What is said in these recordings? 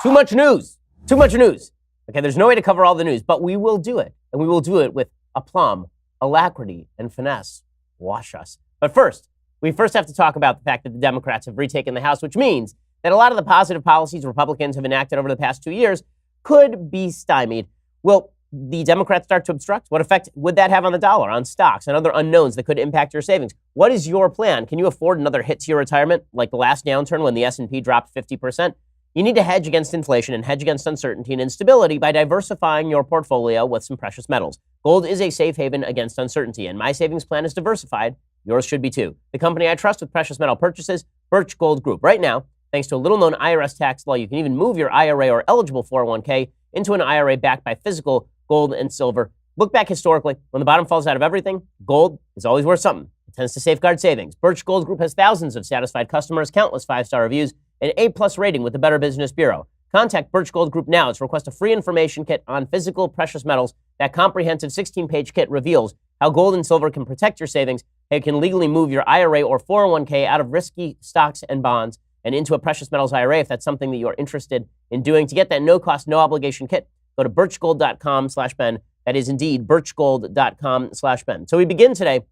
Too much news. Too much news. Okay, there's no way to cover all the news, but we will do it. And we will do it with aplomb, alacrity, and finesse. Wash us. But first, we have to talk about the fact that the Democrats have retaken the House, which means that a lot of the positive policies Republicans have enacted over the past 2 years could be stymied. Will the Democrats start to obstruct? What effect would that have on the dollar, on stocks, and other unknowns that could impact your savings? What is your plan? Can you afford another hit to your retirement, like the last downturn when the S&P dropped 50%? You need to hedge against inflation and hedge against uncertainty and instability by diversifying your portfolio with some precious metals. Gold is a safe haven against uncertainty, and my savings plan is diversified. Yours should be too. The company I trust with precious metal purchases, Birch Gold Group. Right now, thanks to a little-known IRS tax law, you can even move your IRA or eligible 401k into an IRA backed by physical gold and silver. Look back historically. When the bottom falls out of everything, gold is always worth something. It tends to safeguard savings. Birch Gold Group has thousands of satisfied customers, countless 5-star reviews, an A+ rating with the Better Business Bureau. Contact Birch Gold Group now to request a free information kit on physical precious metals. That comprehensive 16-page kit reveals how gold and silver can protect your savings, how you can legally move your IRA or 401k out of risky stocks and bonds and into a precious metals IRA if that's something that you're interested in doing. To get that no-cost, no-obligation kit, go to birchgold.com/Ben. That is indeed birchgold.com/Ben. So we begin today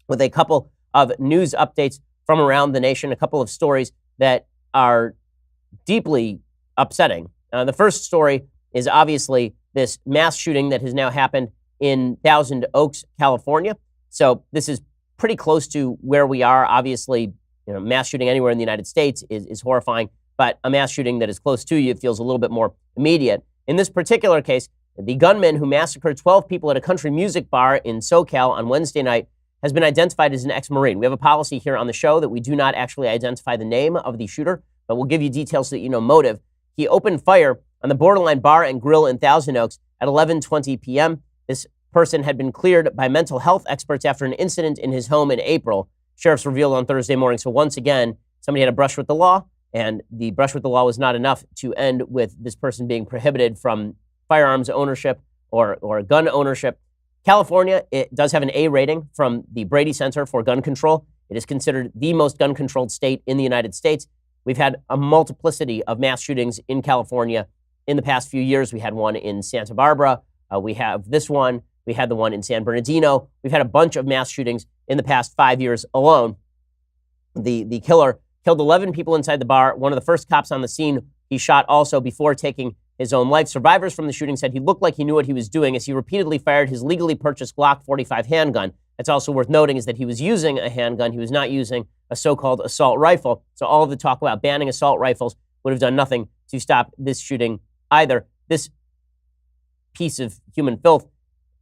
with a couple of news updates from around the nation, a couple of stories that are deeply upsetting. The first story is obviously this mass shooting that has now happened in Thousand Oaks, California. So this is pretty close to where we are. Obviously, mass shooting anywhere in the United States is horrifying, but a mass shooting that is close to you feels a little bit more immediate. In this particular case, the gunman who massacred 12 people at a country music bar in SoCal on Wednesday night has been identified as an ex-Marine. We have a policy here on the show that we do not actually identify the name of the shooter, but we'll give you details so that you know motive. He opened fire on the Borderline Bar and Grill in Thousand Oaks at 11:20 p.m. This person had been cleared by mental health experts after an incident in his home in April. Sheriffs revealed on Thursday morning. So once again, somebody had a brush with the law, and the brush with the law was not enough to end with this person being prohibited from firearms ownership or gun ownership. California, it does have an A rating from the Brady Center for Gun Control. It is considered the most gun-controlled state in the United States. We've had a multiplicity of mass shootings in California in the past few years. We had one in Santa Barbara. We have this one. We had the one in San Bernardino. We've had a bunch of mass shootings in the past 5 years alone. The killer killed 11 people inside the bar. One of the first cops on the scene, he shot also before taking his own life. Survivors from the shooting said he looked like he knew what he was doing as he repeatedly fired his legally purchased Glock 45 handgun. That's also worth noting is that he was using a handgun. He was not using a so-called assault rifle. So all of the talk about banning assault rifles would have done nothing to stop this shooting either. This piece of human filth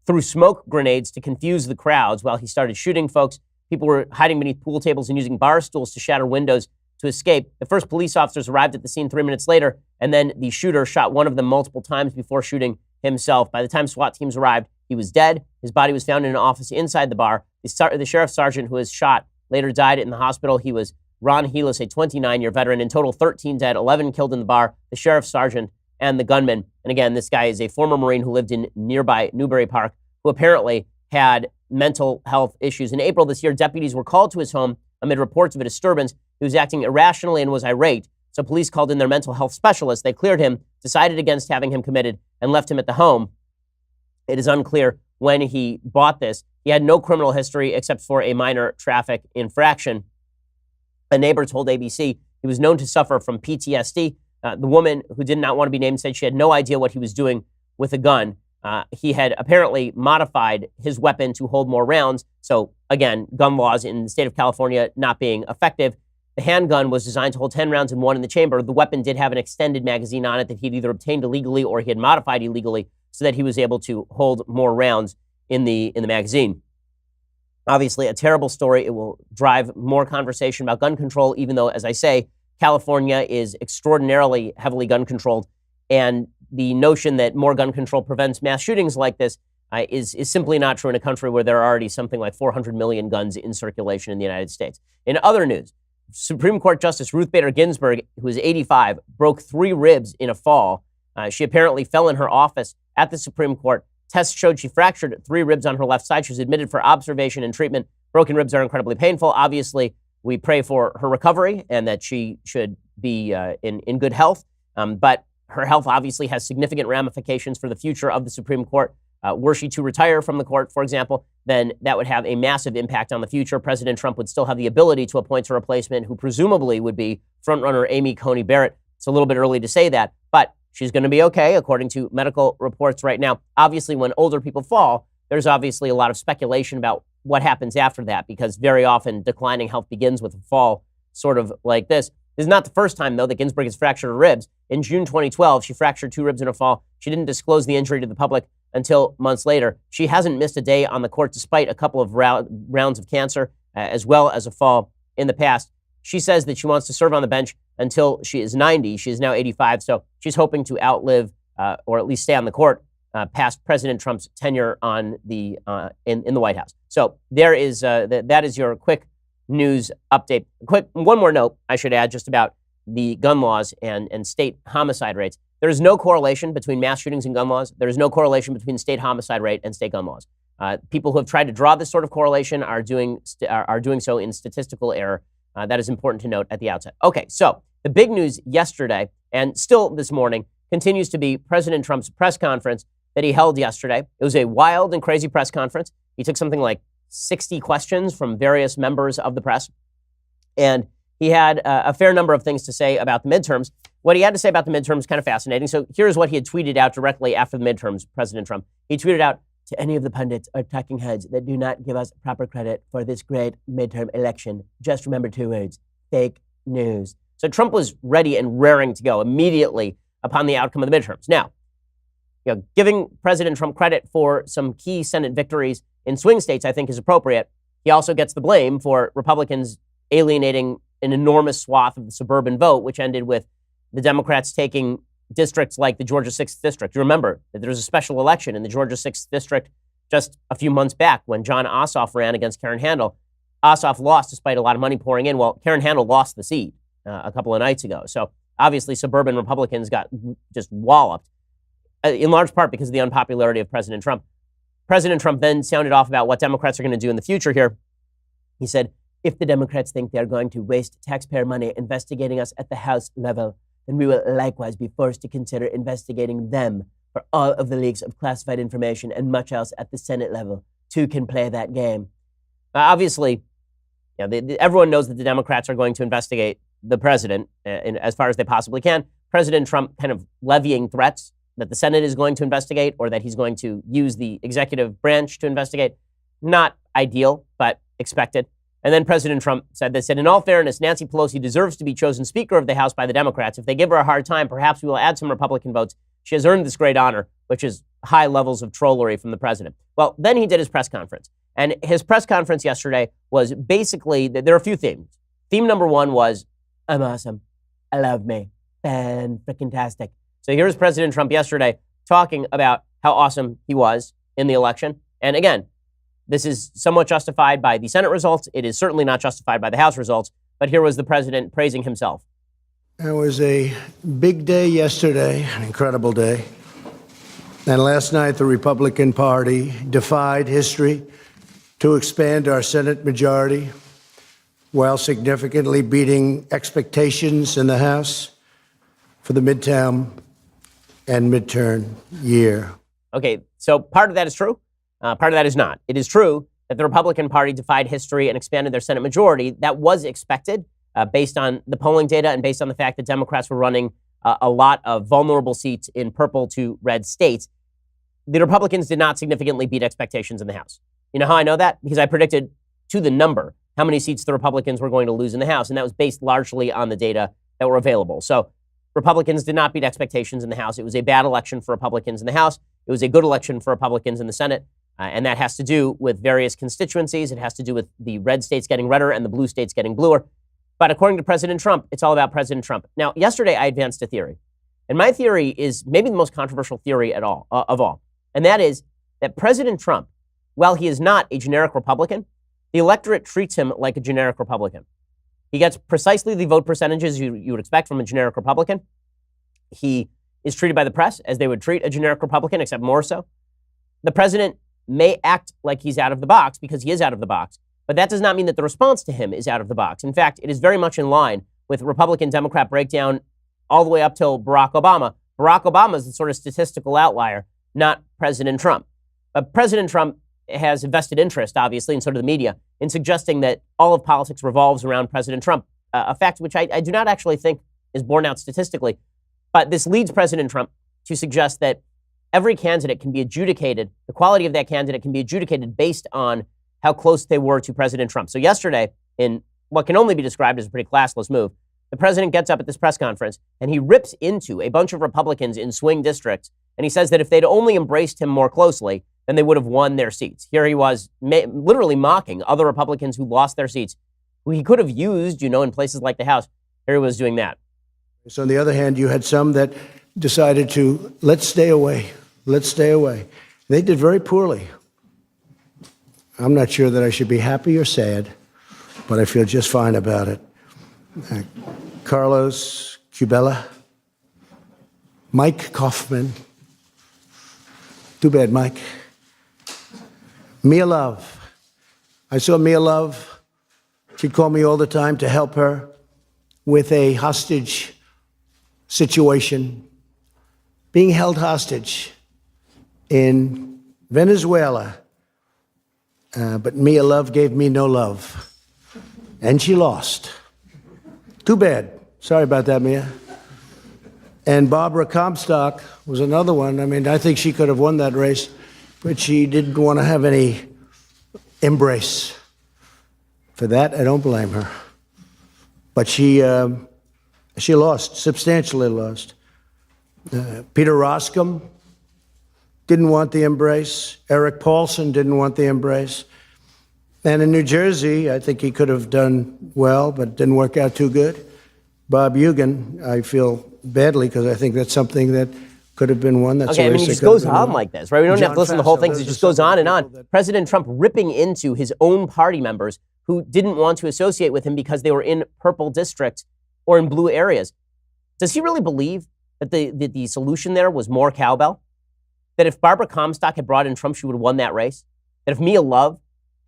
threw smoke grenades to confuse the crowds while he started shooting folks. People were hiding beneath pool tables and using bar stools to shatter windows to escape. The first police officers arrived at the scene 3 minutes later, and then the shooter shot one of them multiple times before shooting himself. By the time SWAT teams arrived, he was dead. His body was found in an office inside the bar. The sheriff's sergeant who was shot later died in the hospital. He was Ron Helis, a 29-year veteran. In total, 13 dead, 11 killed in the bar, the sheriff's sergeant and the gunman. And again, this guy is a former Marine who lived in nearby Newbury Park, who apparently had mental health issues. In April this year, deputies were called to his home amid reports of a disturbance. He was acting irrationally and was irate. So police called in their mental health specialist. They cleared him, decided against having him committed, and left him at the home. It is unclear when he bought this. He had no criminal history except for a minor traffic infraction. A neighbor told ABC he was known to suffer from PTSD. The woman who did not want to be named said she had no idea what he was doing with a gun. He had apparently modified his weapon to hold more rounds. So again, gun laws in the state of California not being effective. The handgun was designed to hold 10 rounds in one in the chamber. The weapon did have an extended magazine on it that he'd either obtained illegally or he had modified illegally so that he was able to hold more rounds in the magazine. Obviously, a terrible story. It will drive more conversation about gun control, even though, as I say, California is extraordinarily heavily gun controlled. And the notion that more gun control prevents mass shootings like this is simply not true in a country where there are already something like 400 million guns in circulation in the United States. In other news, Supreme Court Justice Ruth Bader Ginsburg, who is 85, broke 3 ribs in a fall. She apparently fell in her office at the Supreme Court. Tests showed she fractured 3 ribs on her left side. She was admitted for observation and treatment. Broken ribs are incredibly painful. Obviously, we pray for her recovery and that she should be in good health. But Her health obviously has significant ramifications for the future of the Supreme Court. Were she to retire from the court, for example, then that would have a massive impact on the future. President Trump would still have the ability to appoint a replacement who presumably would be frontrunner Amy Coney Barrett. It's a little bit early to say that, but she's going to be okay, according to medical reports right now. Obviously, when older people fall, there's obviously a lot of speculation about what happens after that, because very often declining health begins with a fall, sort of like this. This is not the first time, though, that Ginsburg has fractured her ribs. In June 2012, she fractured 2 ribs in a fall. She didn't disclose the injury to the public until months later. She hasn't missed a day on the court despite a couple of rounds of cancer, as well as a fall in the past. She says that she wants to serve on the bench until she is 90. She is now 85, so she's hoping to outlive or at least stay on the court past President Trump's tenure on the in the White House. So there is that is your quick news update. One more note I should add just about the gun laws and state homicide rates. There is no correlation between mass shootings and gun laws. There is no correlation between state homicide rate and state gun laws. People who have tried to draw this sort of correlation are doing so in statistical error. That is important to note at the outset. Okay, so the big news yesterday and still this morning continues to be President Trump's press conference that he held yesterday. It was a wild and crazy press conference. He took something like 60 questions from various members of the press, and he had a fair number of things to say about the midterms. What he had to say about the midterms is kind of fascinating. So here's what he had tweeted out directly after the midterms, President Trump. He tweeted out, "To any of the pundits or talking heads that do not give us proper credit for this great midterm election, just remember 2 words: fake news." So Trump was ready and raring to go immediately upon the outcome of the midterms. Now, giving President Trump credit for some key Senate victories in swing states, I think, is appropriate. He also gets the blame for Republicans alienating an enormous swath of the suburban vote, which ended with the Democrats taking districts like the Georgia 6th District. You remember that there was a special election in the Georgia 6th District just a few months back when John Ossoff ran against Karen Handel. Ossoff lost despite a lot of money pouring in. Well, Karen Handel lost the seat a couple of nights ago. So obviously suburban Republicans got just walloped, in large part because of the unpopularity of President Trump. President Trump then sounded off about what Democrats are going to do in the future here. He said, "If the Democrats think they're going to waste taxpayer money investigating us at the House level, then we will likewise be forced to consider investigating them for all of the leaks of classified information and much else at the Senate level. Two can play that game." Obviously, everyone knows that the Democrats are going to investigate the president as far as they possibly can. President Trump kind of levying threats that the Senate is going to investigate or that he's going to use the executive branch to investigate. Not ideal, but expected. And then President Trump said this, "In all fairness, Nancy Pelosi deserves to be chosen Speaker of the House by the Democrats. If they give her a hard time, perhaps we will add some Republican votes. She has earned this great honor," which is high levels of trollery from the president. Well, then he did his press conference. And his press conference yesterday was basically, there are a few themes. Theme number one was, "I'm awesome. I love me. Fan-freaking-tastic." So here's President Trump yesterday talking about how awesome he was in the election. And again, this is somewhat justified by the Senate results. It is certainly not justified by the House results. But here was the president praising himself. It was a big day yesterday, an incredible day. And last night, the Republican Party defied history to expand our Senate majority while significantly beating expectations in the House for the midterm and midterm year. Okay, so part of that is true. Part of that is not. It is true that the Republican Party defied history and expanded their Senate majority. That was expected based on the polling data and based on the fact that Democrats were running a lot of vulnerable seats in purple to red states. The Republicans did not significantly beat expectations in the House. You know how I know that? Because I predicted to the number how many seats the Republicans were going to lose in the House, and that was based largely on the data that were available. So Republicans did not beat expectations in the House. It was a bad election for Republicans in the House. It was a good election for Republicans in the Senate. And that has to do with various constituencies. It has to do with the red states getting redder and the blue states getting bluer. But according to President Trump, it's all about President Trump. Now, yesterday I advanced a theory. And my theory is maybe the most controversial theory of all. And that is that President Trump, while he is not a generic Republican, the electorate treats him like a generic Republican. He gets precisely the vote percentages you would expect from a generic Republican. He is treated by the press as they would treat a generic Republican, except more so. The president may act like he's out of the box because he is out of the box, but that does not mean that the response to him is out of the box. In fact, it is very much in line with Republican-Democrat breakdown all the way up till Barack Obama, Barack Obama is the sort of statistical outlier, not President Trump. But President Trump has a vested interest, obviously, and so do the media, in suggesting that all of politics revolves around President Trump, a fact which I do not actually think is borne out statistically. But this leads President Trump to suggest that every candidate can be adjudicated, the quality of that candidate can be adjudicated based on how close they were to President Trump. So yesterday, in what can only be described as a pretty classless move, the president gets up at this press conference and he rips into a bunch of Republicans in swing districts. And he says that if they'd only embraced him more closely, then they would have won their seats. Here he was literally mocking other Republicans who lost their seats, who he could have used, in places like the House. Here he was doing that. So on the other hand, you had some that decided to, let's stay away. Let's stay away. They did very poorly. I'm not sure that I should be happy or sad, but I feel just fine about it. Carlos Cubella, Mike Kaufman. Too bad, Mike. Mia Love. I saw Mia Love. She'd call me all the time to help her with a hostage situation, being held hostage in Venezuela. But Mia Love gave me no love. And she lost. Too bad. Sorry about that, Mia. And Barbara Comstock was another one. I mean, I think she could have won that race, but she didn't want to have any embrace. For that, I don't blame her. But she lost, substantially lost. Peter Roscom didn't want the embrace. Eric Paulson didn't want the embrace. And in New Jersey, I think he could have done well, but it didn't work out too good. Bob Eugen, I feel badly because I think that's something that could have been one. That's okay, I mean, he just goes on like this, right? We don't have to listen to the whole thing because it just goes on and on. President Trump ripping into his own party members who didn't want to associate with him because they were in purple districts or in blue areas. Does he really believe that the solution there was more cowbell? That if Barbara Comstock had brought in Trump, she would have won that race? That if Mia Love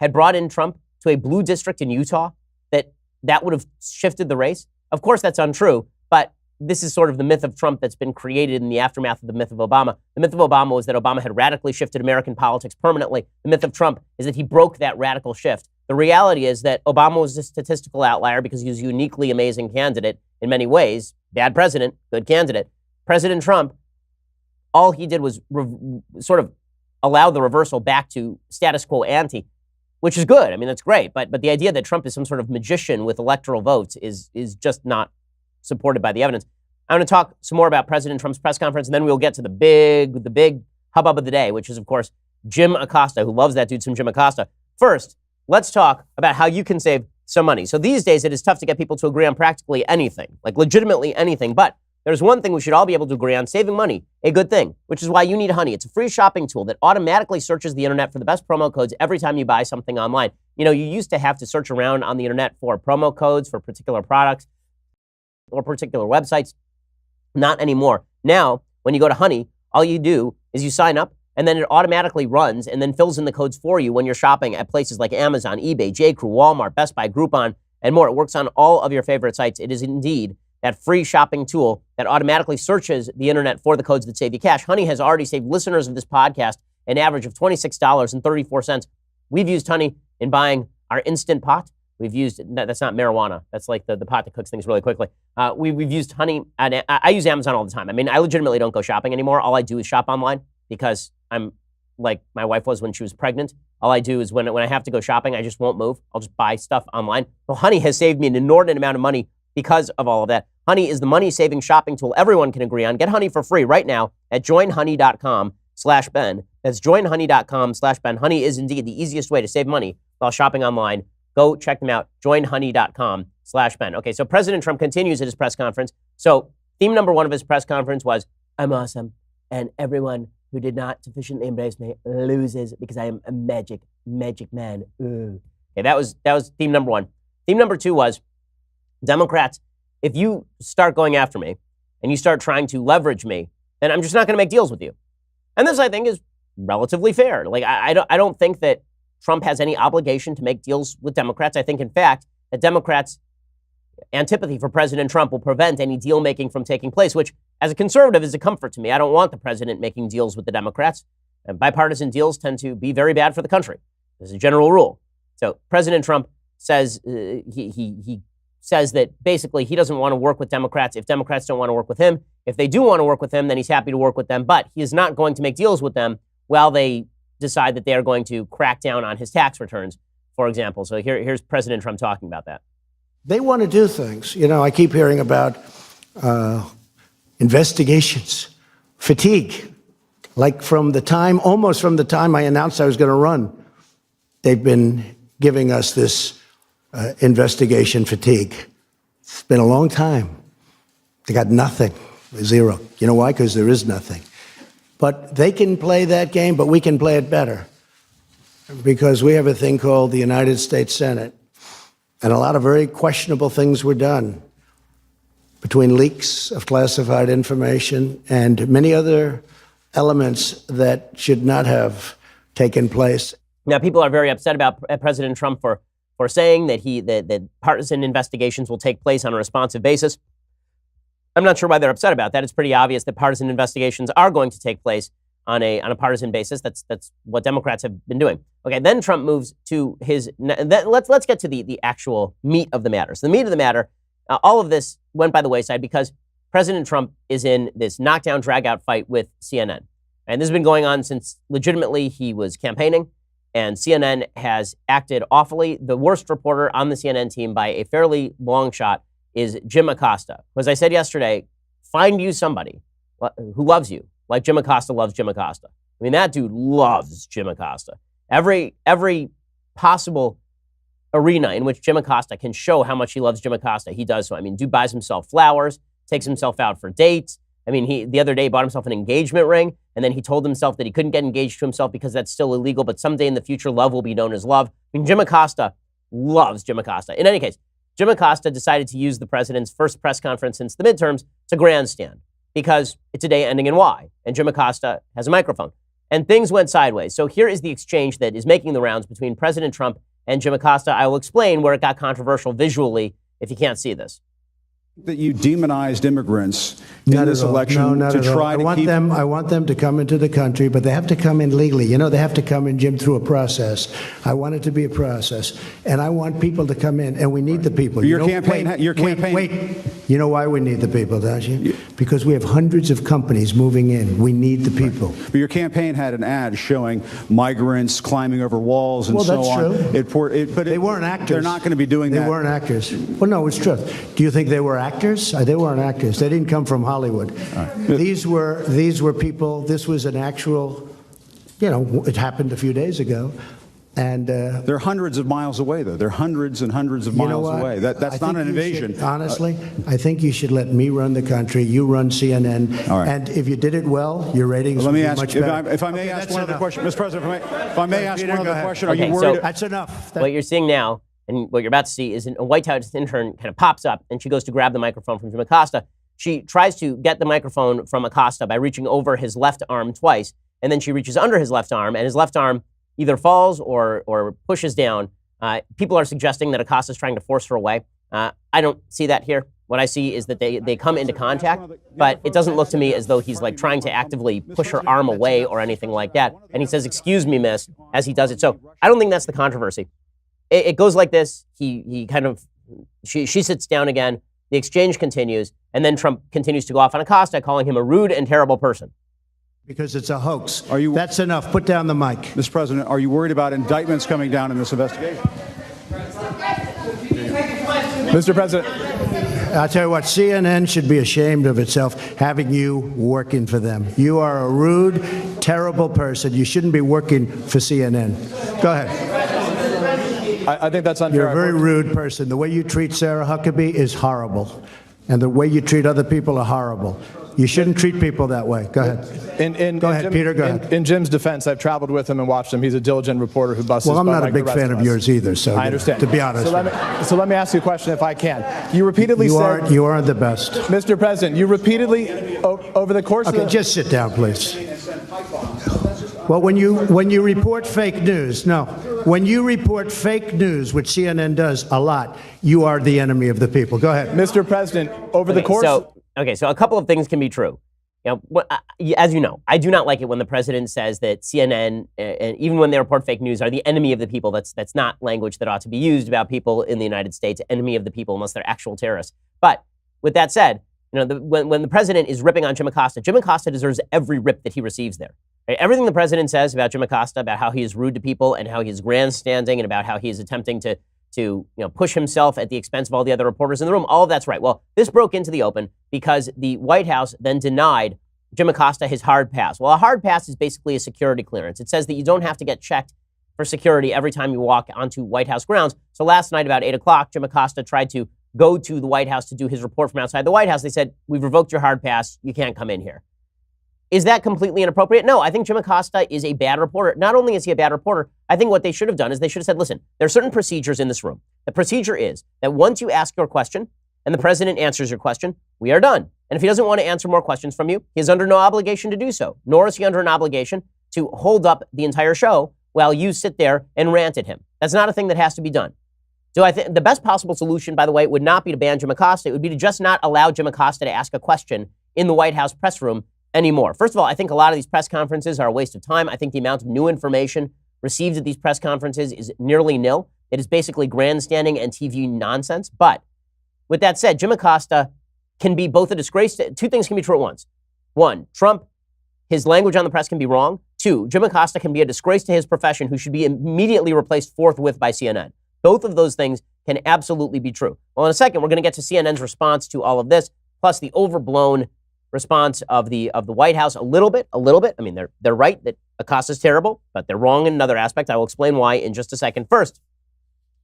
had brought in Trump to a blue district in Utah, that would have shifted the race? Of course, that's untrue, but this is sort of the myth of Trump that's been created in the aftermath of the myth of Obama. The myth of Obama was that Obama had radically shifted American politics permanently. The myth of Trump is that he broke that radical shift. The reality is that Obama was a statistical outlier because he was a uniquely amazing candidate in many ways. Bad president, good candidate. President Trump, all he did was sort of allow the reversal back to status quo ante, which is good. I mean, that's great. But the idea that Trump is some sort of magician with electoral votes is just not supported by the evidence. I'm going to talk some more about President Trump's press conference, and then we'll get to the big hubbub of the day, which is, of course, Jim Acosta, who loves that dude, some Jim Acosta. First, let's talk about how you can save some money. So these days, it is tough to get people to agree on practically anything, like legitimately anything. But there's one thing we should all be able to agree on: saving money, a good thing, which is why you need Honey. It's a free shopping tool that automatically searches the internet for the best promo codes every time you buy something online. You used to have to search around on the internet for promo codes for particular products or particular websites. Not anymore. Now, when you go to Honey, all you do is you sign up, and then it automatically runs and then fills in the codes for you when you're shopping at places like Amazon, eBay, J.Crew, Walmart, Best Buy, Groupon, and more. It works on all of your favorite sites. It is indeed that free shopping tool that automatically searches the internet for the codes that save you cash. Honey has already saved listeners of this podcast an average of $26.34. We've used Honey in buying our Instant Pot. We've used, that's not marijuana. That's like the pot that cooks things really quickly. We've used Honey. I use Amazon all the time. I mean, I legitimately don't go shopping anymore. All I do is shop online because I'm like my wife was when she was pregnant. All I do is when I have to go shopping, I just won't move. I'll just buy stuff online. Well, Honey has saved me an inordinate amount of money because of all of that. Honey is the money-saving shopping tool everyone can agree on. Get Honey for free right now at joinhoney.com/Ben. That's joinhoney.com/Ben. Honey is indeed the easiest way to save money while shopping online. Go check them out, joinhoney.com/Ben. Okay, so President Trump continues at his press conference. So theme number one of his press conference was, I'm awesome, and everyone who did not sufficiently embrace me loses because I am a magic man. Ooh. Okay, that was theme number one. Theme number two was, Democrats, if you start going after me and you start trying to leverage me, then I'm just not going to make deals with you. And this, I think, is relatively fair. Like, I don't think that Trump has any obligation to make deals with Democrats. I think, in fact, that Democrats antipathy for President Trump will prevent any deal making from taking place, which, as a conservative, is a comfort to me. I don't want the president making deals with the Democrats. And bipartisan deals tend to be very bad for the country. This is a general rule. So President Trump says he says that basically he doesn't want to work with Democrats if Democrats don't want to work with him. If they do want to work with him, then he's happy to work with them. But he is not going to make deals with them while they decide that they are going to crack down on his tax returns, for example. So here's President Trump talking about that. They want to do things. You know, I keep hearing about investigations, fatigue. Like almost from the time I announced I was going to run, they've been giving us this investigation fatigue. It's been a long time. They got nothing, zero. You know why? Because there is nothing. But they can play that game, but we can play it better. Because we have a thing called the United States Senate. And a lot of very questionable things were done between leaks of classified information and many other elements that should not have taken place. Now, people are very upset about President Trump for saying that partisan investigations will take place on a responsive basis. I'm not sure why they're upset about that. It's pretty obvious that partisan investigations are going to take place on a partisan basis. That's what Democrats have been doing. Okay, then Trump moves to his. Let's get to the actual meat of the matter. So the meat of the matter, all of this went by the wayside because President Trump is in this knockdown, drag-out fight with CNN. And this has been going on since legitimately he was campaigning, and CNN has acted awfully. The worst reporter on the CNN team by a fairly long shot is Jim Acosta. As I said yesterday, find you somebody who loves you, like Jim Acosta loves Jim Acosta. I mean, that dude loves Jim Acosta. Every possible arena in which Jim Acosta can show how much he loves Jim Acosta, he does so. I mean, dude buys himself flowers, takes himself out for dates. I mean, he the other day bought himself an engagement ring, and then he told himself that he couldn't get engaged to himself because that's still illegal, but someday in the future, love will be known as love. I mean, Jim Acosta loves Jim Acosta. In any case, Jim Acosta decided to use the president's first press conference since the midterms to grandstand because it's a day ending in Y, and Jim Acosta has a microphone. And things went sideways. So here is the exchange that is making the rounds between President Trump and Jim Acosta. I will explain where it got controversial visually if you can't see this. That you demonized immigrants in this election to try to keep them. I want them to come into the country, but they have to come in legally. You know, they have to come in, Jim, through a process. I want it to be a process, and I want people to come in, and we need the people. Your campaign. Wait. You know why we need the people, don't you? Because we have hundreds of companies moving in. We need the people. But your campaign had an ad showing migrants climbing over walls and so on. Well, that's true. But they weren't actors. They're not going to be doing that. They weren't actors. Well, no, it's true. Do you think they were actors? They weren't actors. They didn't come from Hollywood. Right. These were people. This was an actual, it happened a few days ago. And they're hundreds of miles away, though. They're hundreds and hundreds of miles away. That's not an invasion. Honestly, I think you should let me run the country. You run CNN. All right. And if you did it well, your ratings would be much better. If I may ask one other question, Mr. President, if I may ask one other question, are you worried? So that's enough. What you're seeing now, and what you're about to see, is a White House intern kind of pops up, and she goes to grab the microphone from Jim Acosta. She tries to get the microphone from Acosta by reaching over his left arm twice, and then she reaches under his left arm, and his left arm either falls or pushes down. People are suggesting that Acosta's trying to force her away. I don't see that here. What I see is that they come into contact, but it doesn't look to me as though he's like trying to actively push her arm away or anything like that. And he says, "Excuse me, miss," as he does it. So I don't think that's the controversy. It goes like this. She sits down again. The exchange continues, and then Trump continues to go off on Acosta, calling him a rude and terrible person. Because it's a hoax. That's enough. Put down the mic. Mr. President, are you worried about indictments coming down in this investigation? Mr. President. I'll tell you what, CNN should be ashamed of itself having you working for them. You are a rude, terrible person. You shouldn't be working for CNN. Go ahead. I think that's unfair. You're a very rude person. The way you treat Sarah Huckabee is horrible. And the way you treat other people are horrible. You shouldn't treat people that way. Go ahead. Go ahead, Peter. Go ahead. In Jim's defense, I've traveled with him and watched him. He's a diligent reporter who busts his butt. Well, I'm not like a big fan of yours either. So I understand. To be honest. So let me ask you a question, if I can. You repeatedly said you aren't the best, Mr. President. You repeatedly over the course of just sit down, please. Well, when you report fake news, no. When you report fake news, which CNN does a lot, you are the enemy of the people. Go ahead. Mr. President, over the course... So a couple of things can be true. As you know, I do not like it when the president says that CNN, and even when they report fake news, are the enemy of the people. That's not language that ought to be used about people in the United States, enemy of the people, unless they're actual terrorists. But with that said, when the president is ripping on Jim Acosta deserves every rip that he receives there. Right? Everything the president says about Jim Acosta, about how he is rude to people and how he is grandstanding and about how he is attempting to push himself at the expense of all the other reporters in the room, all of that's right. Well, this broke into the open because the White House then denied Jim Acosta his hard pass. Well, a hard pass is basically a security clearance. It says that you don't have to get checked for security every time you walk onto White House grounds. So last night about 8 o'clock, Jim Acosta tried to go to the White House to do his report from outside the White House. They said, we've revoked your hard pass. You can't come in here. Is that completely inappropriate? No, I think Jim Acosta is a bad reporter. Not only is he a bad reporter, I think what they should have done is they should have said, listen, there are certain procedures in this room. The procedure is that once you ask your question and the president answers your question, we are done. And if he doesn't want to answer more questions from you, he is under no obligation to do so, nor is he under an obligation to hold up the entire show while you sit there and rant at him. That's not a thing that has to be done. So I think the best possible solution, by the way, would not be to ban Jim Acosta. It would be to just not allow Jim Acosta to ask a question in the White House press room anymore. First of all, I think a lot of these press conferences are a waste of time. I think the amount of new information received at these press conferences is nearly nil. It is basically grandstanding and TV nonsense. But with that said, Jim Acosta can be both a disgrace. Two things can be true at once. One, Trump, his language on the press can be wrong. Two, Jim Acosta can be a disgrace to his profession who should be immediately replaced forthwith by CNN. Both of those things can absolutely be true. Well, in a second, we're going to get to CNN's response to all of this, plus the overblown response of the White House a little bit. I mean, they're right that Acosta's terrible, but they're wrong in another aspect. I will explain why in just a second. First,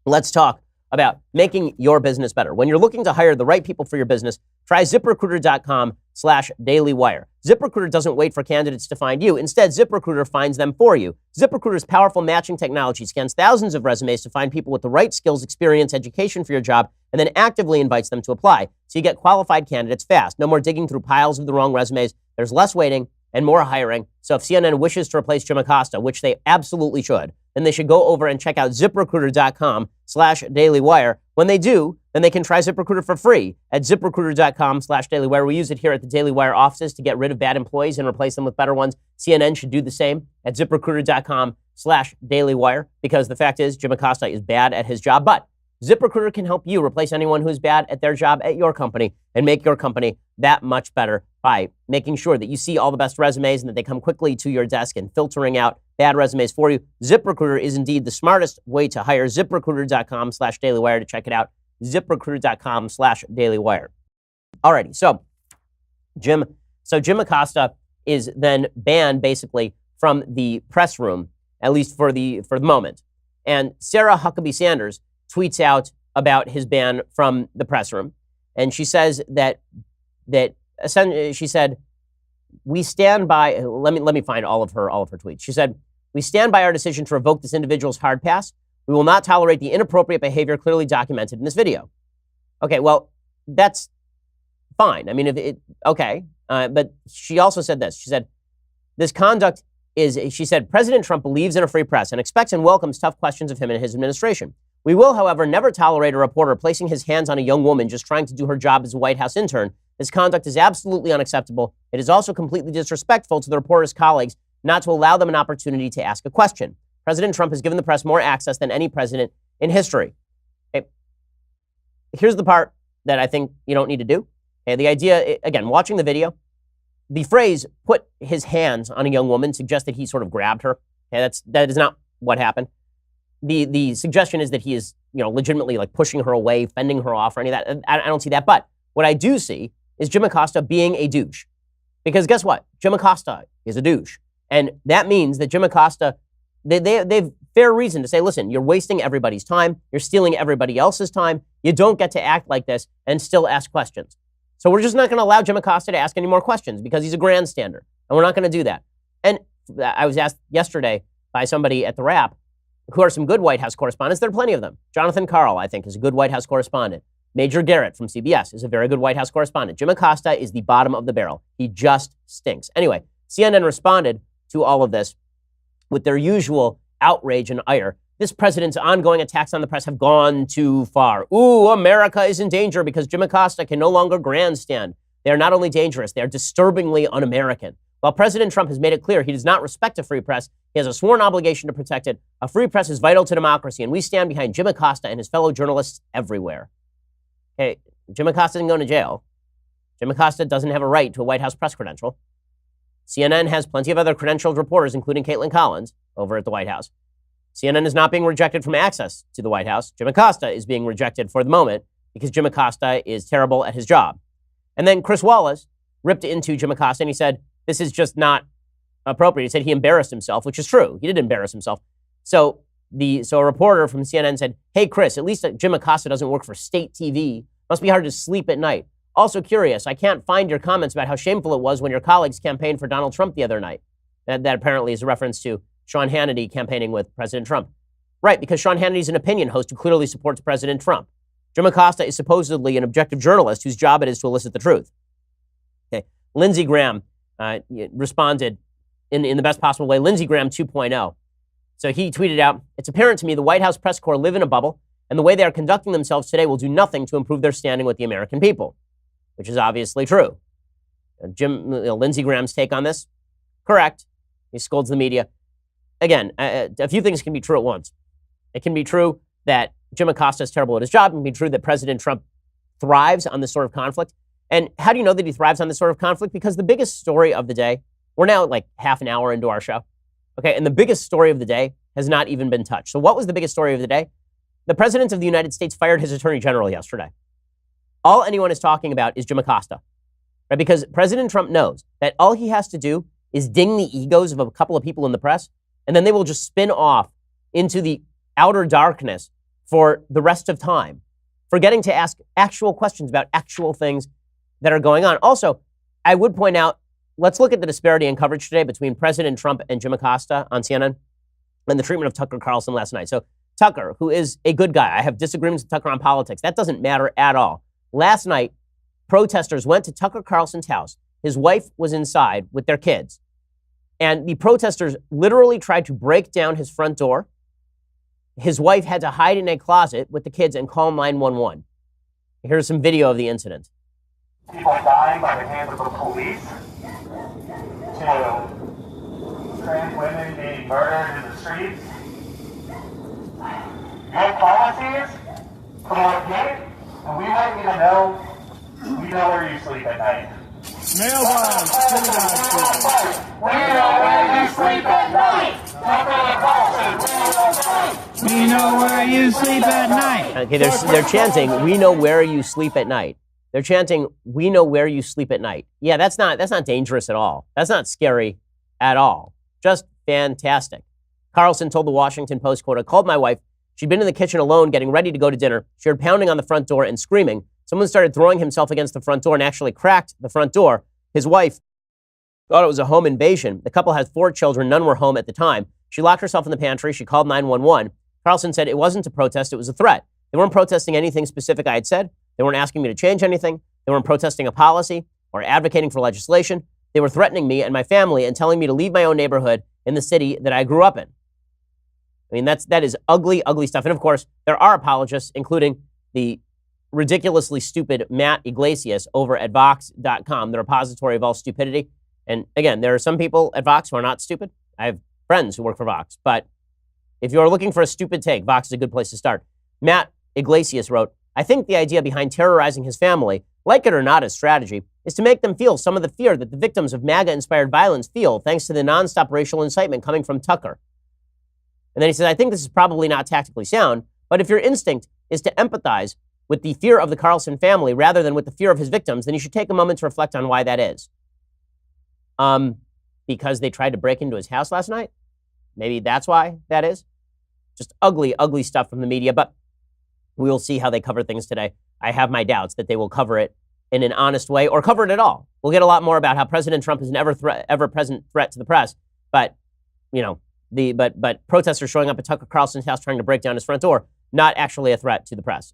let's talk about making your business better. When you're looking to hire the right people for your business, try ZipRecruiter.com/dailywire. ZipRecruiter doesn't wait for candidates to find you. Instead, ZipRecruiter finds them for you. ZipRecruiter's powerful matching technology scans thousands of resumes to find people with the right skills, experience, education for your job, and then actively invites them to apply. So you get qualified candidates fast. No more digging through piles of the wrong resumes. There's less waiting and more hiring. So if CNN wishes to replace Jim Acosta, which they absolutely should, then they should go over and check out ZipRecruiter.com/dailywire. When they do, then they can try ZipRecruiter for free at ZipRecruiter.com/dailywire. We use it here at the Daily Wire offices to get rid of bad employees and replace them with better ones. CNN should do the same at ZipRecruiter.com/dailywire, because the fact is Jim Acosta is bad at his job, but ZipRecruiter can help you replace anyone who's bad at their job at your company and make your company that much better by making sure that you see all the best resumes and that they come quickly to your desk and filtering out bad resumes for you. ZipRecruiter is indeed the smartest way to hire. ZipRecruiter.com/dailywire to check it out. ZipRecruiter.com/dailywire. Alrighty, so Jim Acosta is then banned basically from the press room, at least for the moment. And Sarah Huckabee Sanders tweets out about his ban from the press room, and she says that she said, we stand by. Let me find all of her tweets. She said, we stand by our decision to revoke this individual's hard pass. We will not tolerate the inappropriate behavior clearly documented in this video. Okay, well, that's fine. I mean, but she also said this. She said, this conduct is, she said, President Trump believes in a free press and expects and welcomes tough questions of him and his administration. We will, however, never tolerate a reporter placing his hands on a young woman just trying to do her job as a White House intern. This conduct is absolutely unacceptable. It is also completely disrespectful to the reporter's colleagues not to allow them an opportunity to ask a question. President Trump has given the press more access than any president in history. Okay. Here's the part that I think you don't need to do. Okay. The idea, again, watching the video, the phrase "put his hands on a young woman" suggests that he sort of grabbed her. Okay. That is not what happened. The suggestion is that he is, legitimately like pushing her away, fending her off, or any of that. I don't see that. But what I do see is Jim Acosta being a douche. Because guess what? Jim Acosta is a douche. And that means that Jim Acosta, they've fair reason to say, listen, you're wasting everybody's time. You're stealing everybody else's time. You don't get to act like this and still ask questions. So we're just not going to allow Jim Acosta to ask any more questions because he's a grandstander. And we're not going to do that. And I was asked yesterday by somebody at the Wrap, who are some good White House correspondents. There are plenty of them. Jonathan Karl, I think, is a good White House correspondent. Major Garrett from CBS is a very good White House correspondent. Jim Acosta is the bottom of the barrel. He just stinks. Anyway, CNN responded to all of this with their usual outrage and ire. This president's ongoing attacks on the press have gone too far. Ooh, America is in danger because Jim Acosta can no longer grandstand. They are not only dangerous, they are disturbingly un-American. While President Trump has made it clear he does not respect a free press, he has a sworn obligation to protect it. A free press is vital to democracy, and we stand behind Jim Acosta and his fellow journalists everywhere. Okay, Jim Acosta isn't going to jail. Jim Acosta doesn't have a right to a White House press credential. CNN has plenty of other credentialed reporters, including Caitlin Collins, over at the White House. CNN is not being rejected from access to the White House. Jim Acosta is being rejected for the moment because Jim Acosta is terrible at his job. And then Chris Wallace ripped into Jim Acosta and he said, this is just not appropriate. He said he embarrassed himself, which is true. He did embarrass himself. So a reporter from CNN said, hey, Chris, at least Jim Acosta doesn't work for state TV. Must be hard to sleep at night. Also curious, I can't find your comments about how shameful it was when your colleagues campaigned for Donald Trump the other night. That apparently is a reference to Sean Hannity campaigning with President Trump. Right, because Sean Hannity's an opinion host who clearly supports President Trump. Jim Acosta is supposedly an objective journalist whose job it is to elicit the truth. Okay, Lindsey Graham responded in the best possible way. Lindsey Graham 2.0. So he tweeted out, it's apparent to me the White House press corps live in a bubble, and the way they are conducting themselves today will do nothing to improve their standing with the American people, which is obviously true. Lindsey Graham's take on this, correct. He scolds the media. Again, a few things can be true at once. It can be true that Jim Acosta is terrible at his job. It can be true that President Trump thrives on this sort of conflict. And how do you know that he thrives on this sort of conflict? Because the biggest story of the day, we're now like half an hour into our show, okay, and the biggest story of the day has not even been touched. So what was the biggest story of the day? The President of the United States fired his Attorney General yesterday. All anyone is talking about is Jim Acosta, right? Because President Trump knows that all he has to do is ding the egos of a couple of people in the press, and then they will just spin off into the outer darkness for the rest of time, forgetting to ask actual questions about actual things that are going on. Also, I would point out, let's look at the disparity in coverage today between President Trump and Jim Acosta on CNN and the treatment of Tucker Carlson last night. So Tucker, who is a good guy, I have disagreements with Tucker on politics. That doesn't matter at all. Last night, protesters went to Tucker Carlson's house. His wife was inside with their kids. And the protesters literally tried to break down his front door. His wife had to hide in a closet with the kids and call 911. Here's some video of the incident. People dying by the hands of the police, to trans women being murdered in the streets. Your policies promote hate, and we want you to know we know where you sleep at night. Mailbox, We know where you sleep at night. We know where you sleep at night. Okay, they're chanting, we know where you sleep at night. They're chanting, we know where you sleep at night. Yeah, that's not dangerous at all. That's not scary at all. Just fantastic. Carlson told the Washington Post, quote, I called my wife. She'd been in the kitchen alone getting ready to go to dinner. She heard pounding on the front door and screaming. Someone started throwing himself against the front door and actually cracked the front door. His wife thought it was a home invasion. The couple has 4 children. None were home at the time. She locked herself in the pantry. She called 911. Carlson said it wasn't a protest. It was a threat. They weren't protesting anything specific I had said. They weren't asking me to change anything. They weren't protesting a policy or advocating for legislation. They were threatening me and my family and telling me to leave my own neighborhood in the city that I grew up in. I mean, that is ugly, ugly stuff. And of course, there are apologists, including the ridiculously stupid Matt Iglesias over at Vox.com, the repository of all stupidity. And again, there are some people at Vox who are not stupid. I have friends who work for Vox. But if you're looking for a stupid take, Vox is a good place to start. Matt Iglesias wrote, I think the idea behind terrorizing his family, like it or not as strategy, is to make them feel some of the fear that the victims of MAGA-inspired violence feel thanks to the nonstop racial incitement coming from Tucker. And then he says, I think this is probably not tactically sound, but if your instinct is to empathize with the fear of the Carlson family rather than with the fear of his victims, then you should take a moment to reflect on why that is. Because they tried to break into his house last night? Maybe that's why that is. Just ugly, ugly stuff from the media, but we will see how they cover things today. I have my doubts that they will cover it in an honest way or cover it at all. We'll get a lot more about how President Trump is an ever-present threat to the press, but, you know, but protesters showing up at Tucker Carlson's house trying to break down his front door, not actually a threat to the press.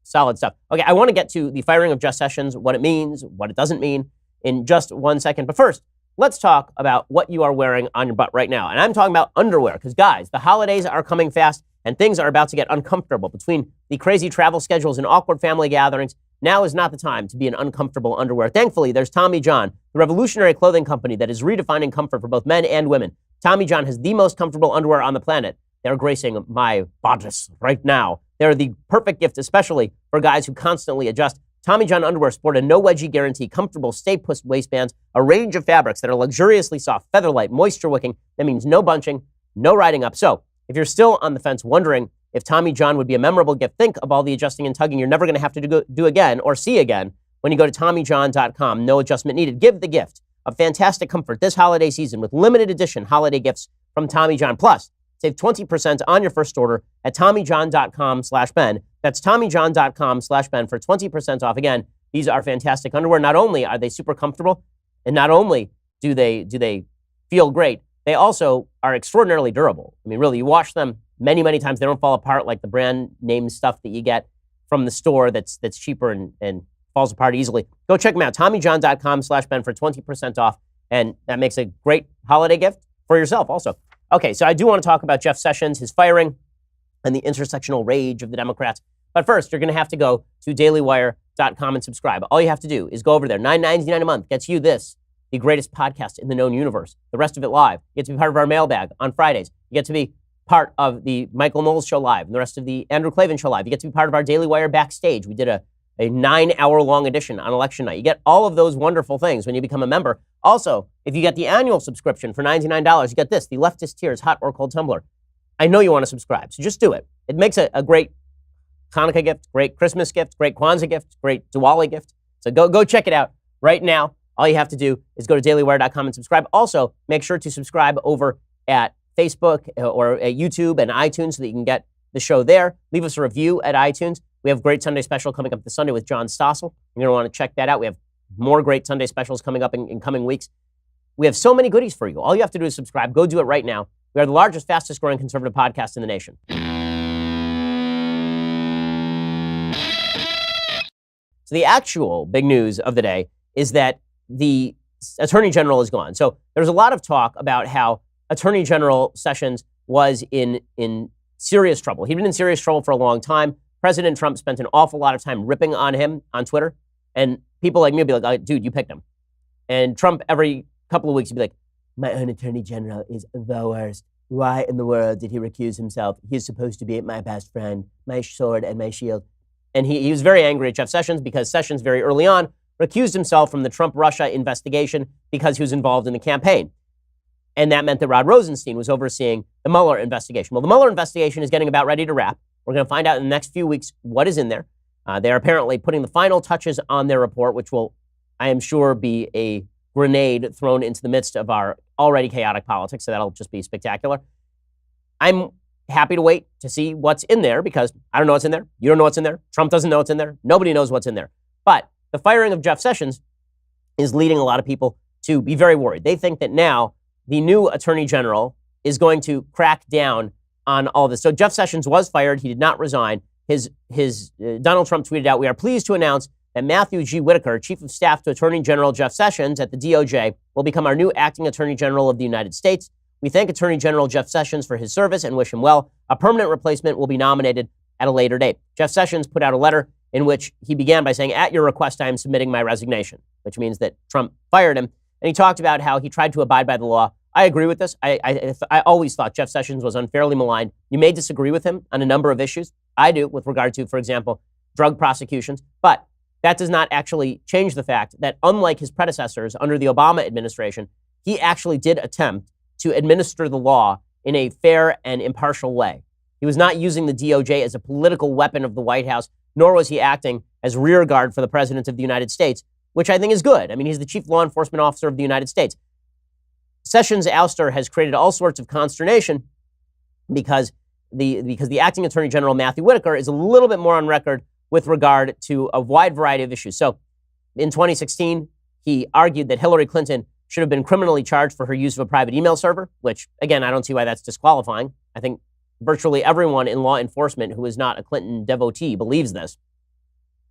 Solid stuff. Okay, I want to get to the firing of Jeff Sessions, what it means, what it doesn't mean, in just 1 second. But first, let's talk about what you are wearing on your butt right now. And I'm talking about underwear, because guys, the holidays are coming fast and things are about to get uncomfortable. Between the crazy travel schedules and awkward family gatherings, now is not the time to be in uncomfortable underwear. Thankfully, there's Tommy John, the revolutionary clothing company that is redefining comfort for both men and women. Tommy John has the most comfortable underwear on the planet. They're gracing my bodice right now. They're the perfect gift, especially for guys who constantly adjust. Tommy John underwear sport a no wedgie guarantee, comfortable stay-put waistbands, a range of fabrics that are luxuriously soft, feather-light, moisture-wicking. That means no bunching, no riding up. So if you're still on the fence wondering if Tommy John would be a memorable gift, think of all the adjusting and tugging you're never going to have to do again or see again when you go to TommyJohn.com. No adjustment needed. Give the gift of fantastic comfort this holiday season with limited edition holiday gifts from Tommy John. Plus, save 20% on your first order at TommyJohn.com/Ben. That's TommyJohn.com/Ben for 20% off. Again, these are fantastic underwear. Not only are they super comfortable, and not only do they feel great, they also are extraordinarily durable. I mean, really, you wash them many, many times. They don't fall apart like the brand name stuff that you get from the store that's cheaper and falls apart easily. Go check them out. TommyJohn.com/Ben for 20% off. And that makes a great holiday gift for yourself also. Okay, so I do want to talk about Jeff Sessions, his firing, and the intersectional rage of the Democrats. But first, you're going to have to go to dailywire.com and subscribe. All you have to do is go over there. $9.99 a month gets you this, the greatest podcast in the known universe. The rest of it live. You get to be part of our mailbag on Fridays. You get to be part of the Michael Knowles Show live and the rest of the Andrew Klavan Show live. You get to be part of our Daily Wire backstage. We did a 9-hour-long edition on election night. You get all of those wonderful things when you become a member. Also, if you get the annual subscription for $99, you get this, the Leftist Tears Hot or Cold Tumbler. I know you want to subscribe, so just do it. It makes a great Hanukkah gift, great Christmas gift, great Kwanzaa gift, great Diwali gift. So go check it out right now. All you have to do is go to dailywire.com and subscribe. Also, make sure to subscribe over at Facebook or at YouTube and iTunes so that you can get the show there. Leave us a review at iTunes. We have a great Sunday special coming up this Sunday with John Stossel. You're going to want to check that out. We have more great Sunday specials coming up in coming weeks. We have so many goodies for you. All you have to do is subscribe. Go do it right now. We are the largest, fastest growing conservative podcast in the nation. So the actual big news of the day is that the Attorney General is gone. So there's a lot of talk about how Attorney General Sessions was in serious trouble. He'd been in serious trouble for a long time. President Trump spent an awful lot of time ripping on him on Twitter. And people like me would be like, oh, dude, you picked him. And Trump, every couple of weeks, he'd be like, my own Attorney General is the worst. Why in the world did he recuse himself? He's supposed to be my best friend, my sword and my shield. And he was very angry at Jeff Sessions because Sessions very early on recused himself from the Trump-Russia investigation because he was involved in the campaign. And that meant that Rod Rosenstein was overseeing the Mueller investigation. Well, the Mueller investigation is getting about ready to wrap. We're going to find out in the next few weeks what is in there. They're apparently putting the final touches on their report, which will, I am sure, be a grenade thrown into the midst of our already chaotic politics. So that'll just be spectacular. I'm happy to wait to see what's in there because I don't know what's in there. You don't know what's in there. Trump doesn't know what's in there. Nobody knows what's in there. But the firing of Jeff Sessions is leading a lot of people to be very worried. They think that now the new Attorney General is going to crack down on all this. So Jeff Sessions was fired. He did not resign. Donald Trump tweeted out, "We are pleased to announce that Matthew G. Whitaker, Chief of Staff to Attorney General Jeff Sessions at the DOJ, will become our new acting Attorney General of the United States. We thank Attorney General Jeff Sessions for his service and wish him well. A permanent replacement will be nominated at a later date." Jeff Sessions put out a letter in which he began by saying, "At your request, I am submitting my resignation," which means that Trump fired him. And he talked about how he tried to abide by the law. I agree with this. I always thought Jeff Sessions was unfairly maligned. You may disagree with him on a number of issues. I do, with regard to, for example, drug prosecutions. But that does not actually change the fact that, unlike his predecessors under the Obama administration, he actually did attempt to administer the law in a fair and impartial way. He was not using the DOJ as a political weapon of the White House, nor was he acting as rear guard for the President of the United States, which I think is good. I mean, he's the chief law enforcement officer of the United States. Sessions' ouster has created all sorts of consternation because the acting Attorney General, Matthew Whitaker, is a little bit more on record with regard to a wide variety of issues. So in 2016, he argued that Hillary Clinton should have been criminally charged for her use of a private email server, which, again, I don't see why that's disqualifying. I think virtually everyone in law enforcement who is not a Clinton devotee believes this.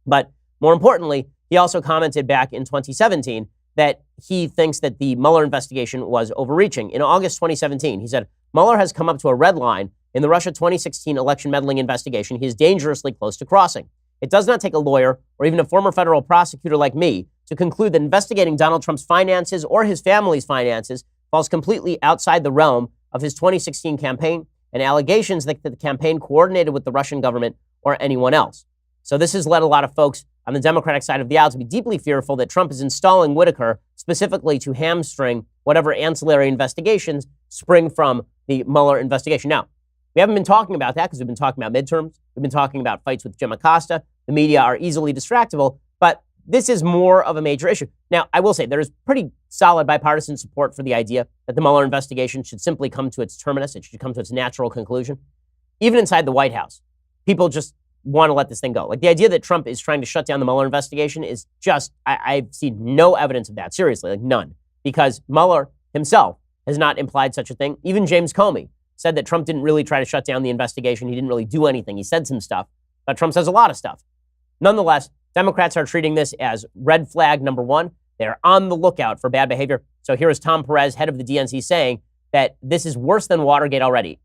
But more importantly, he also commented back in 2017 that he thinks that the Mueller investigation was overreaching. In August 2017, he said, Mueller has come up to a red line in the Russia 2016 election meddling investigation he is dangerously close to crossing. It does not take a lawyer or even a former federal prosecutor like me to conclude that investigating Donald Trump's finances or his family's finances falls completely outside the realm of his 2016 campaign and allegations that the campaign coordinated with the Russian government or anyone else. So this has led a lot of folks on the Democratic side of the aisle to be deeply fearful that Trump is installing Whitaker specifically to hamstring whatever ancillary investigations spring from the Mueller investigation. Now, we haven't been talking about that because we've been talking about midterms. We've been talking about fights with Jim Acosta. The media are easily distractible, but this is more of a major issue. Now, I will say there is pretty solid bipartisan support for the idea that the Mueller investigation should simply come to its terminus. It should come to its natural conclusion. Even inside the White House, people just want to let this thing go. Like the idea that Trump is trying to shut down the Mueller investigation is just, I've seen no evidence of that. Seriously, like none. Because Mueller himself has not implied such a thing. Even James Comey said that Trump didn't really try to shut down the investigation. He didn't really do anything. He said some stuff, but Trump says a lot of stuff. Nonetheless, Democrats are treating this as red flag number one. They're on the lookout for bad behavior. So here is Tom Perez, head of the DNC, saying that this is worse than Watergate already.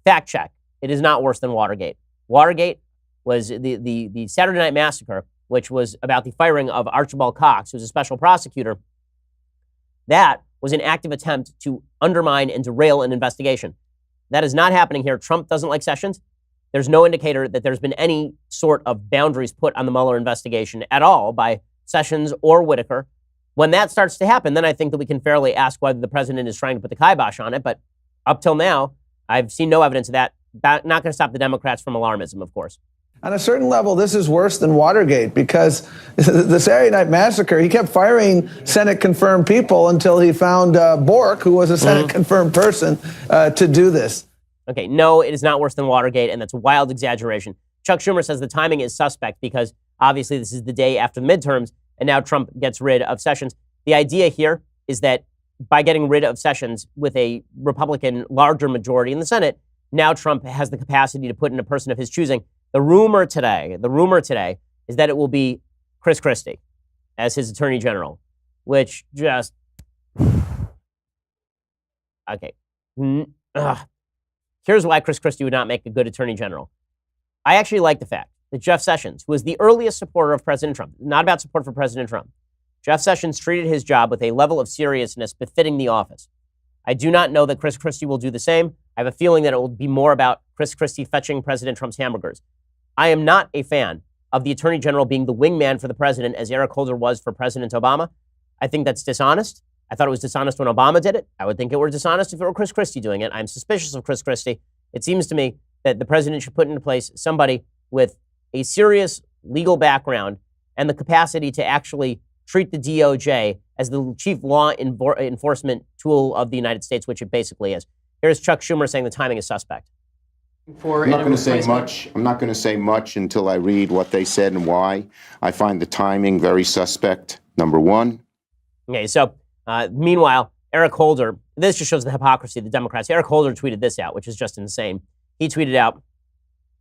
Fact check. It is not worse than Watergate. Watergate was the Saturday Night Massacre, which was about the firing of Archibald Cox, who was a special prosecutor. That was an active attempt to undermine and derail an investigation. That is not happening here. Trump doesn't like Sessions. There's no indicator that there's been any sort of boundaries put on the Mueller investigation at all by Sessions or Whitaker. When that starts to happen, then I think that we can fairly ask whether the president is trying to put the kibosh on it. But up till now, I've seen no evidence of that. Not going to stop the Democrats from alarmism, of course. On a certain level, this is worse than Watergate because the Saturday Night Massacre, he kept firing Senate-confirmed people until he found Bork, who was a Senate-confirmed person, to do this. Okay, no, it is not worse than Watergate, and that's a wild exaggeration. Chuck Schumer says the timing is suspect because obviously this is the day after the midterms, and now Trump gets rid of Sessions. The idea here is that by getting rid of Sessions with a Republican larger majority in the Senate, now Trump has the capacity to put in a person of his choosing. The rumor today is that it will be Chris Christie as his attorney general, which just, okay. Here's why Chris Christie would not make a good attorney general. I actually like the fact that Jeff Sessions, who was the earliest supporter of President Trump, not about support for President Trump, Jeff Sessions treated his job with a level of seriousness befitting the office. I do not know that Chris Christie will do the same. I have a feeling that it will be more about Chris Christie fetching President Trump's hamburgers. I am not a fan of the attorney general being the wingman for the president as Eric Holder was for President Obama. I think that's dishonest. I thought it was dishonest when Obama did it. I would think it were dishonest if it were Chris Christie doing it. I'm suspicious of Chris Christie. It seems to me that the president should put into place somebody with a serious legal background and the capacity to actually treat the DOJ as the chief law enforcement tool of the United States, which it basically is. Here's Chuck Schumer saying the timing is suspect. I'm not going to say much. I'm not going to say much until I read what they said and why. I find the timing very suspect, number one. Okay, so meanwhile, Eric Holder, this just shows the hypocrisy of the Democrats. Eric Holder tweeted this out, which is just insane. He tweeted out,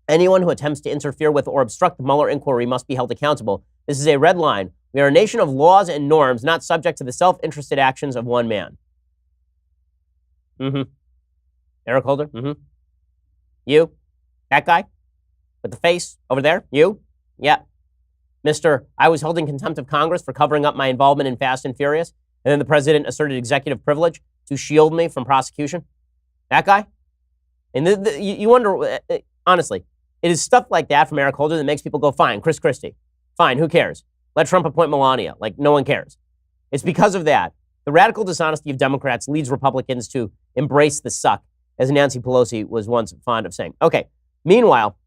anyone who attempts to interfere with or obstruct the Mueller inquiry must be held accountable. This is a red line. We are a nation of laws and norms, not subject to the self-interested actions of one man. Eric Holder? You? That guy? With the face over there? You? Yeah. Mr. I was holding contempt of Congress for covering up my involvement in Fast and Furious, and then the president asserted executive privilege to shield me from prosecution. That guy? And you wonder, honestly, it is stuff like that from Eric Holder that makes people go, fine, Chris Christie. Fine, who cares? Let Trump appoint Melania. Like, no one cares. It's because of that. The radical dishonesty of Democrats leads Republicans to embrace the suck, as Nancy Pelosi was once fond of saying. Okay, meanwhile,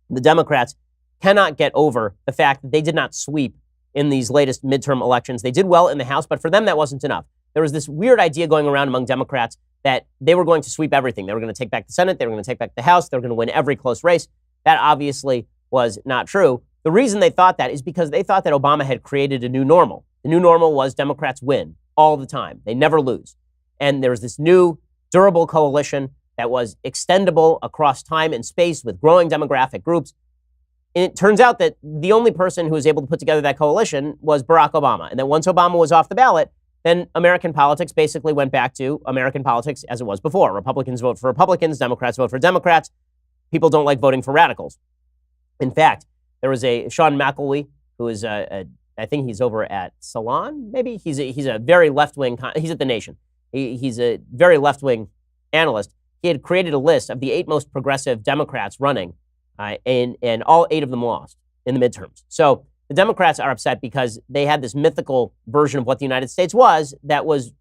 the Democrats cannot get over the fact that they did not sweep in these latest midterm elections. They did well in the House, but for them, that wasn't enough. There was this weird idea going around among Democrats that they were going to sweep everything. They were going to take back the Senate. They were going to take back the House. They were going to win every close race. That obviously was not true. The reason they thought that is because they thought that Obama had created a new normal. The new normal was Democrats win all the time. They never lose. And there was this new durable coalition that was extendable across time and space with growing demographic groups. it turns out that the only person who was able to put together that coalition was Barack Obama. And that once Obama was off the ballot, then American politics basically went back to American politics as it was before. Republicans vote for Republicans, Democrats vote for Democrats. People don't like voting for radicals. In fact, there was a Sean McElwee, who is, I think he's over at Salon, maybe? He's a very left-wing, he's at The Nation. He's a very left-wing analyst. He had created a list of the 8 most progressive Democrats running, and all 8 of them lost in the midterms. So the Democrats are upset because they had this mythical version of what the United States was that was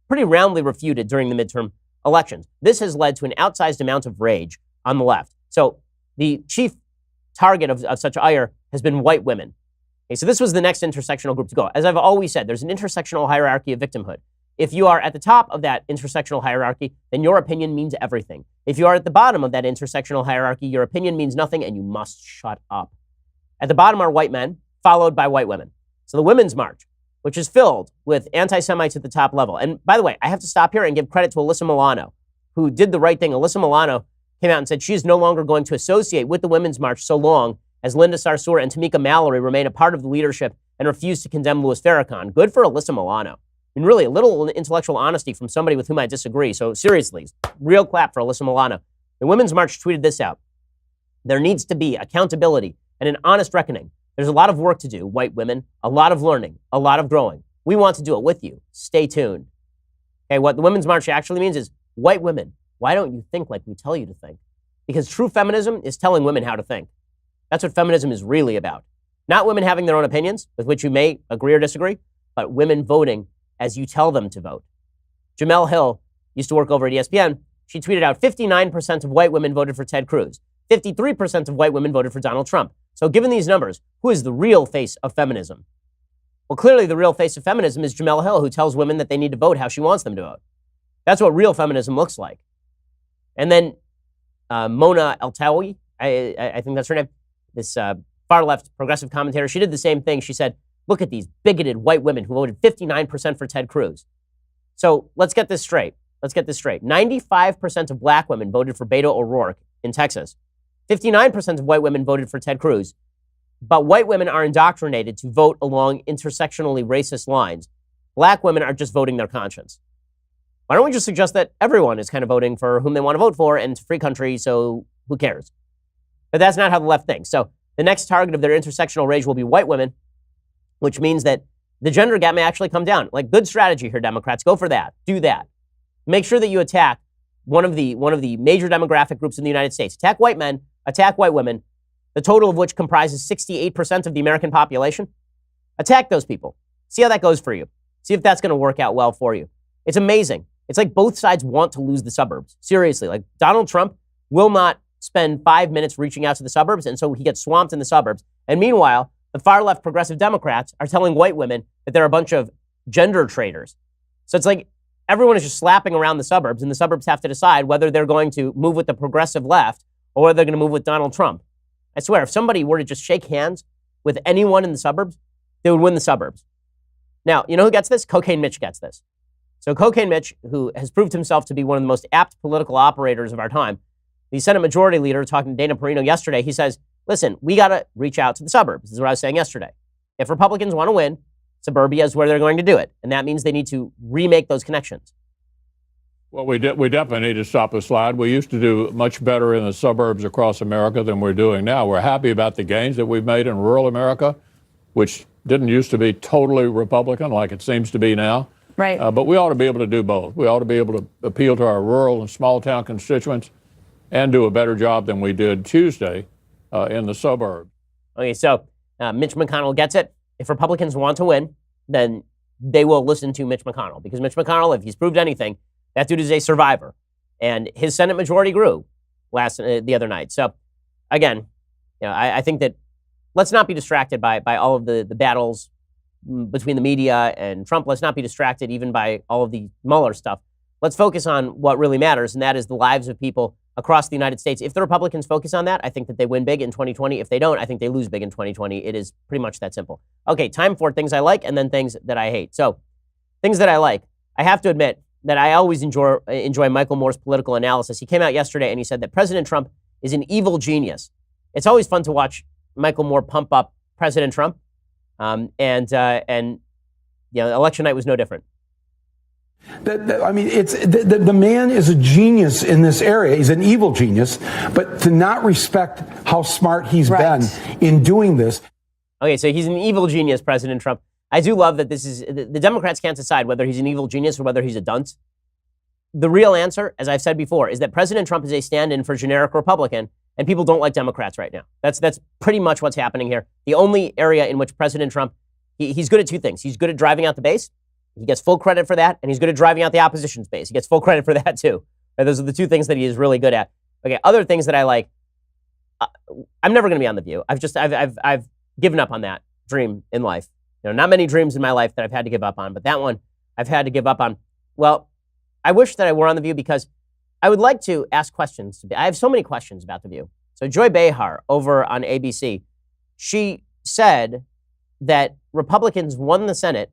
pretty roundly refuted during the midterm elections. This has led to an outsized amount of rage on the left. So the chief target of such ire has been white women. Okay, so this was the next intersectional group to go. As I've always said, there's an intersectional hierarchy of victimhood. If you are at the top of that intersectional hierarchy, then your opinion means everything. If you are at the bottom of that intersectional hierarchy, your opinion means nothing and you must shut up. At the bottom are white men, followed by white women. So the Women's March, which is filled with anti-Semites at the top level. And by the way, I have to stop here and give credit to Alyssa Milano, who did the right thing. Alyssa Milano came out and said she is no longer going to associate with the Women's March so long as Linda Sarsour and Tamika Mallory remain a part of the leadership and refuse to condemn Louis Farrakhan. Good for Alyssa Milano. I mean, really, a little intellectual honesty from somebody with whom I disagree. So seriously, real clap for Alyssa Milano. The Women's March tweeted this out. There needs to be accountability and an honest reckoning. There's a lot of work to do, white women, a lot of learning, a lot of growing. We want to do it with you. Stay tuned. Okay, what the Women's March actually means is, white women, why don't you think like we tell you to think? Because true feminism is telling women how to think. That's what feminism is really about. Not women having their own opinions, with which you may agree or disagree, but women voting as you tell them to vote. Jamel Hill used to work over at ESPN. She tweeted out 59% of white women voted for Ted Cruz. 53% of white women voted for Donald Trump. So given these numbers, who is the real face of feminism? Well, clearly the real face of feminism is Jamel Hill, who tells women that they need to vote how she wants them to vote. That's what real feminism looks like. And then Mona Eltawi, I think that's her name, this far-left progressive commentator, she did the same thing. She said, look at these bigoted white women who voted 59% for Ted Cruz. So let's get this straight. 95% of black women voted for Beto O'Rourke in Texas. 59% of white women voted for Ted Cruz. But white women are indoctrinated to vote along intersectionally racist lines. Black women are just voting their conscience. Why don't we just suggest that everyone is kind of voting for whom they want to vote for, and it's a free country, so who cares? But that's not how the left thinks. So the next target of their intersectional rage will be white women, which means that the gender gap may actually come down. Like, good strategy here, Democrats. Go for that. Do that. Make sure that you attack one of the major demographic groups in the United States. Attack white men, attack white women, the total of which comprises 68% of the American population. Attack those people. See how that goes for you. See if that's going to work out well for you. It's amazing. It's like both sides want to lose the suburbs. Seriously, like Donald Trump will not spend 5 minutes reaching out to the suburbs, and so he gets swamped in the suburbs. And meanwhile, the far-left progressive Democrats are telling white women that they're a bunch of gender traitors. So it's like everyone is just slapping around the suburbs, and the suburbs have to decide whether they're going to move with the progressive left or whether they're going to move with Donald Trump. I swear, if somebody were to just shake hands with anyone in the suburbs, they would win the suburbs. Now, you know who gets this? Cocaine Mitch gets this. So Cocaine Mitch, who has proved himself to be one of the most apt political operators of our time, the Senate Majority Leader talking to Dana Perino yesterday, he says, listen, we got to reach out to the suburbs. This is what I was saying yesterday. If Republicans want to win, suburbia is where they're going to do it. And that means they need to remake those connections. Well, we definitely need to stop the slide. We used to do much better in the suburbs across America than we're doing now. We're happy about the gains that we've made in rural America, which didn't used to be totally Republican like it seems to be now. Right. But we ought to be able to do both. We ought to be able to appeal to our rural and small town constituents and do a better job than we did Tuesday in the suburbs. Okay, so Mitch McConnell gets it. If Republicans want to win, then they will listen to Mitch McConnell, because Mitch McConnell, if he's proved anything, that dude is a survivor. And his Senate majority grew the other night. So again, you know, I think that let's not be distracted by all of the battles between the media and Trump. Let's not be distracted even by all of the Mueller stuff. Let's focus on what really matters, and that is the lives of people across the United States. If the Republicans focus on that, I think that they win big in 2020. If they don't, I think they lose big in 2020. It is pretty much that simple. Okay, time for things I like and then things that I hate. So, things that I like. I have to admit that I always enjoy Michael Moore's political analysis. He came out yesterday and he said that President Trump is an evil genius. it's always fun to watch Michael Moore pump up President Trump. And election night was no different. I mean, the man is a genius in this area. He's an evil genius, but to not respect how smart he's been in doing this. Okay, so he's an evil genius, President Trump. I do love that the Democrats can't decide whether he's an evil genius or whether he's a dunce. The real answer, as I've said before, is that President Trump is a stand-in for generic Republican, and people don't like Democrats right now. That's pretty much what's happening here. The only area in which President Trump, he's good at two things. He's good at driving out the base. He gets full credit for that, and he's good at driving out the opposition's base. He gets full credit for that too. Right, those are the two things that he is really good at. Okay, other things that I like. I'm never going to be on The View. I've given up on that dream in life. Not many dreams in my life that I've had to give up on, but that one I've had to give up on. Well, I wish that I were on The View because I would like to ask questions. I have so many questions about The View. So Joy Behar over on ABC, she said that Republicans won the Senate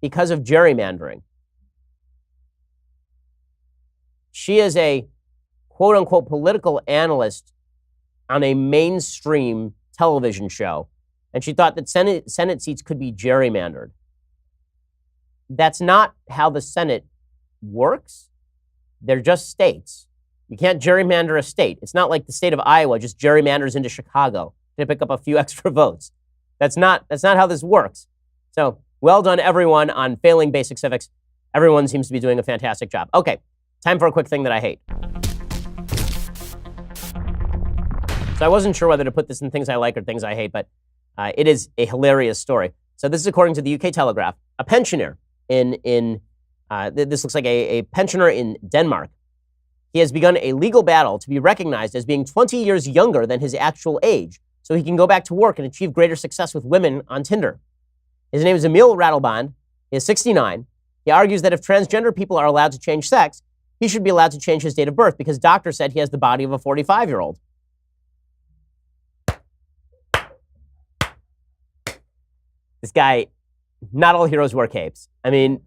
because of gerrymandering. She is a quote unquote political analyst on a mainstream television show, and she thought that Senate seats could be gerrymandered. That's not how the Senate works. They're just states. You can't gerrymander a state. It's not like the state of Iowa just gerrymanders into Chicago to pick up a few extra votes. That's not how this works. So, well done, everyone, on failing basic civics. Everyone seems to be doing a fantastic job. Okay, time for a quick thing that I hate. So I wasn't sure whether to put this in things I like or things I hate, but it is a hilarious story. So this is according to the UK Telegraph. A pensioner this looks like a pensioner in Denmark. He has begun a legal battle to be recognized as being 20 years younger than his actual age, so he can go back to work and achieve greater success with women on Tinder. His name is Emil Rattleband. He is 69. He argues that if transgender people are allowed to change sex, he should be allowed to change his date of birth because doctors said he has the body of a 45-year-old. This guy, not all heroes wear capes. I mean,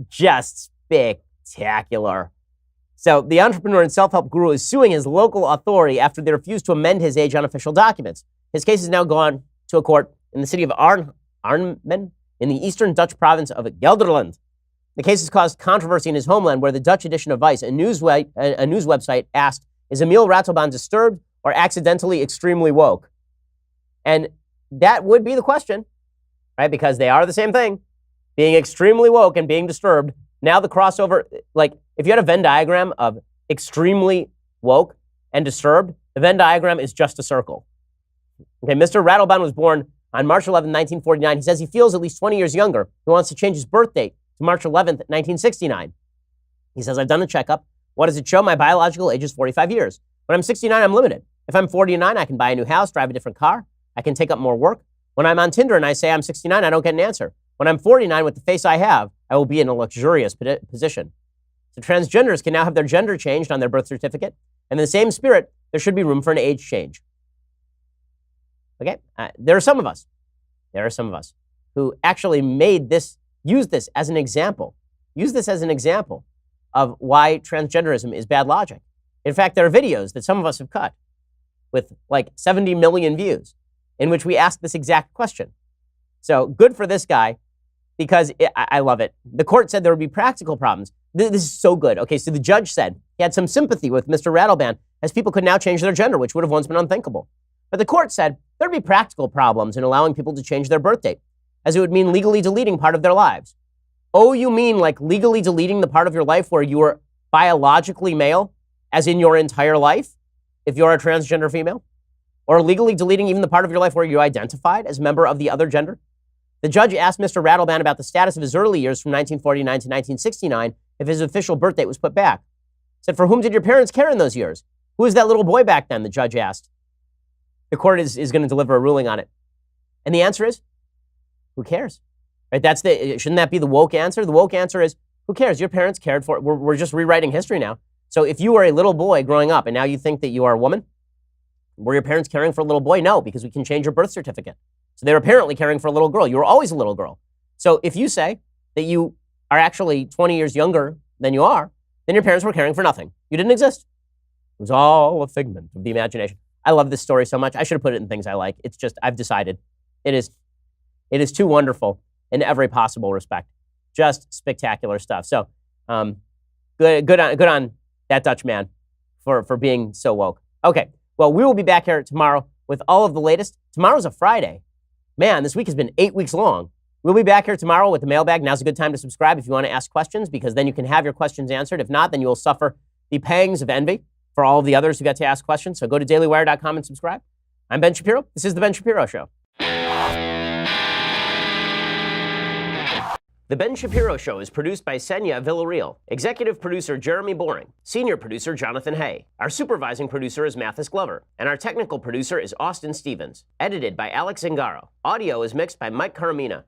just spectacular. So the entrepreneur and self-help guru is suing his local authority after they refused to amend his age on official documents. His case has now gone to a court in the city of Arnhem in the eastern Dutch province of Gelderland. The case has caused controversy in his homeland, where the Dutch edition of Vice, a news website, asked, "Is Emil Rattleband disturbed or accidentally extremely woke?" And that would be the question, right? Because they are the same thing, being extremely woke and being disturbed. Now the crossover, like if you had a Venn diagram of extremely woke and disturbed, the Venn diagram is just a circle. Okay, Mr. Rattleband was born on March 11, 1949. He says he feels at least 20 years younger. He wants to change his birth date to March 11th, 1969. He says, I've done a checkup. What does it show? My biological age is 45 years. When I'm 69, I'm limited. If I'm 49, I can buy a new house, drive a different car. I can take up more work. When I'm on Tinder and I say I'm 69, I don't get an answer. When I'm 49, with the face I have, I will be in a luxurious position. So transgenders can now have their gender changed on their birth certificate. And in the same spirit, there should be room for an age change. Okay? There are some of us who actually use this as an example of why transgenderism is bad logic. In fact, there are videos that some of us have cut with like 70 million views in which we ask this exact question. So good for this guy, because I love it. The court said there would be practical problems. This is so good. Okay, so the judge said he had some sympathy with Mr. Rattleband, as people could now change their gender, which would have once been unthinkable. But the court said there'd be practical problems in allowing people to change their birth date, as it would mean legally deleting part of their lives. Oh, you mean like legally deleting the part of your life where you were biologically male, as in your entire life, if you're a transgender female? Or legally deleting even the part of your life where you identified as a member of the other gender? The judge asked Mr. Rattleband about the status of his early years from 1949 to 1969 if his official birth date was put back. He said, for whom did your parents care in those years? Who was that little boy back then, the judge asked. The court is going to deliver a ruling on it. And the answer is, who cares? Right? Shouldn't that be the woke answer? The woke answer is, who cares? Your parents cared for it. We're just rewriting history now. So if you were a little boy growing up and now you think that you are a woman, were your parents caring for a little boy? No, because we can change your birth certificate. So they were apparently caring for a little girl. You were always a little girl. So if you say that you are actually 20 years younger than you are, then your parents were caring for nothing. You didn't exist. It was all a figment of the imagination. I love this story so much. I should have put it in things I like. It's just, I've decided it is too wonderful in every possible respect. Just spectacular stuff. So good on that Dutch man for being so woke. Okay, well, we will be back here tomorrow with all of the latest. Tomorrow's a Friday. Man, this week has been 8 weeks long. We'll be back here tomorrow with the mailbag. Now's a good time to subscribe if you want to ask questions, because then you can have your questions answered. If not, then you will suffer the pangs of envy for all of the others who got to ask questions. So go to dailywire.com and subscribe. I'm Ben Shapiro. This is The Ben Shapiro Show. The Ben Shapiro Show is produced by Senya Villarreal, executive producer Jeremy Boring, senior producer Jonathan Hay. Our supervising producer is Mathis Glover, and our technical producer is Austin Stevens. Edited by Alex Zingaro. Audio is mixed by Mike Caramina.